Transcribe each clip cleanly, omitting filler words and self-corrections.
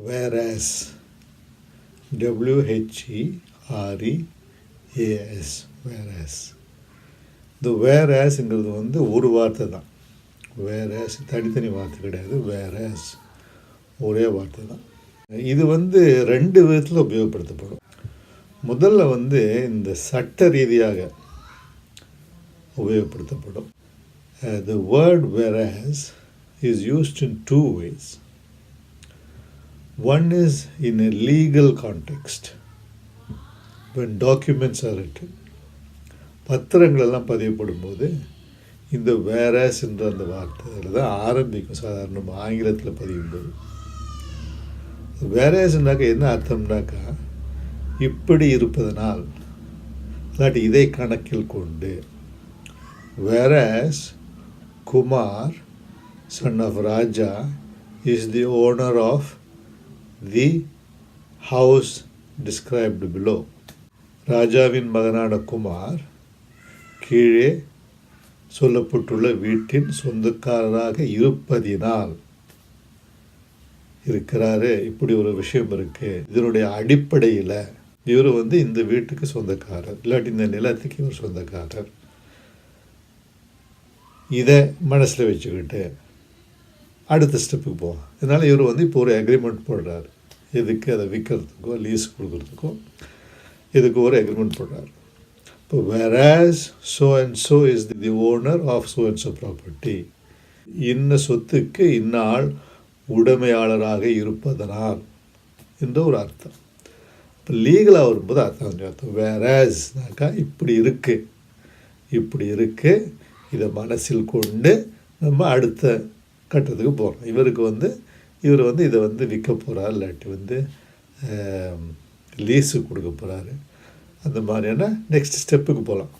whereas, WHEREAS, whereas. இந்த வேரேஸ்ங்கிறது வந்து ஒரு வார்த்தை தான். வேரேஸ் தனித்தனி வார்த்தை கிடையாது. வேரேஸ் ஒரே வார்த்தை தான். இது வந்து ரெண்டு விதத்தில் உபயோகப்படுத்தப்படும். முதல்ல வந்து இந்த சட்ட ரீதியாக உபயோகப்படுத்தப்படும். The word whereas is used in two ways. One is in a legal context, when documents are written. பத்திரங்கள் எல்லாம் பதியப்படும் போது இந்த வேரஸ் என்ற அந்த வார்த்தையில் தான் ஆரம்பிக்கும். சாதாரணமாக ஆங்கிலத்தில் பதியும்போது வேரஸ்னாக்கா என்ன அர்த்தம்னாக்கா, இப்படி இருப்பதனால், இல்லாட்டி இதை கணக்கில் கொண்டு. Various Kumar son of Raja is the owner of the house described below. ராஜாவின் மகனான குமார் கீழே சொல்லப்பட்டுள்ள வீட்டின் சொந்தக்காரராக இருப்பதினால் இருக்கிறாரு. இப்படி ஒரு விஷயம் இருக்கு. இதனுடைய அடிப்படையில் இவர் வந்து இந்த வீட்டுக்கு சொந்தக்காரர், இல்லாட்டி இந்த நிலத்துக்கு இவர் சொந்தக்காரர். இதை மனசில் வச்சுக்கிட்டு அடுத்த ஸ்டெப்புக்கு போவோம். இதனால் இவர் வந்து இப்போ ஒரு அக்ரிமெண்ட் போடுறாரு. எதுக்கு? அதை விற்கிறதுக்கோ லீஸ் கொடுக்குறதுக்கோ இதுக்கு ஒரு அக்ரிமெண்ட் போடுறாரு. இப்போ whereas so and so is the owner of so and so property. இன்ன சொத்துக்கு இன்ன ஆள் உடைமையாளராக இருப்பதனால் என்ற ஒரு அர்த்தம். இப்போ லீகலாக வரும்போது அர்த்தம் whereasனாக்கா இப்படி இருக்குது, இப்படி இருக்குது, இதை மனசில் கொண்டு நம்ம அடுத்த கட்டத்துக்கு போகிறோம். இவர் வந்து இதை வந்து விற்க போகிறார், இல்லாட்டி வந்து லீஸு கொடுக்க போகிறாரு. அந்த மாதிரியான நெக்ஸ்ட் ஸ்டெப்புக்கு போகலாம்.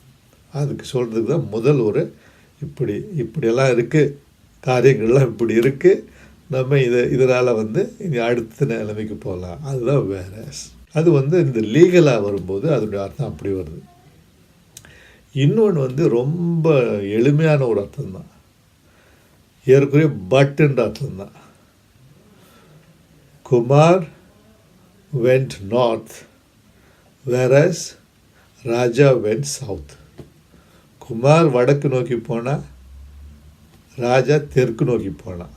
அதுக்கு சொல்கிறதுக்கு தான் முதல் ஒரு இப்படியெல்லாம் இருக்குது, காரியங்கள்லாம் இப்படி இருக்குது, நம்ம இதனால் வந்து இனி அடுத்த நிலைமைக்கு போகலாம். அதுதான் வேரஸ். அது வந்து இந்த லீகலாக வரும்போது அதனுடைய அர்த்தம் அப்படி வருது. இன்னொன்று வந்து ரொம்ப எளிமையான ஒரு அர்த்தம் தான், ஏற்கனவே பட்டுன்ற அர்த்தம் தான். குமார் went north, whereas ராஜா went south. குமார் வடக்கு நோக்கி போனால், ராஜா தெற்கு நோக்கி போனான்.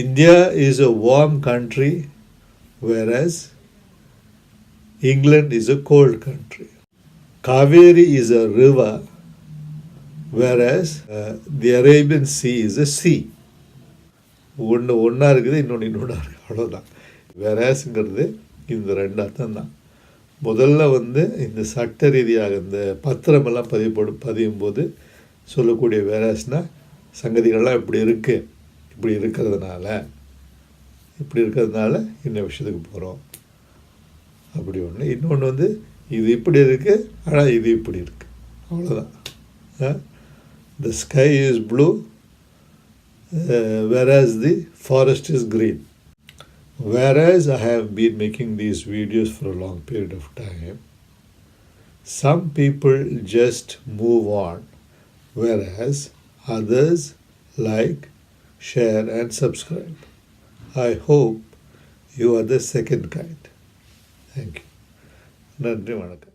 India is a warm country, whereas England is a cold country. Kaveri is a river, whereas the Arabian Sea is a sea. ஒன்றா இருக்குது, இன்னொன்று இருக்குது, அவ்வளோதான். வேரஸ்ங்கிறது இந்த ரெண்டு அர்த்தம் தான். முதல்ல வந்து இந்த சட்ட ரீதியாக இந்த பத்திரமெல்லாம் பதியும் போது சொல்லக்கூடிய வேரஸ்னால் சங்கதிகள்லாம் இப்படி இருக்குது, இப்படி இருக்கிறதுனால இந்த விஷயத்துக்கு போகிறோம் அப்படி ஒன்று. இன்னொன்று வந்து இது இப்படி இருக்குது, ஆனால் இது இப்படி இருக்குது, அவ்வளோதான். The sky is blue, whereas the forest is green. Whereas I have been making these videos for a long period of time, some people just move on, whereas others like, share and subscribe. I hope you are the second kind. Thank you. நன்றி, வணக்கம்.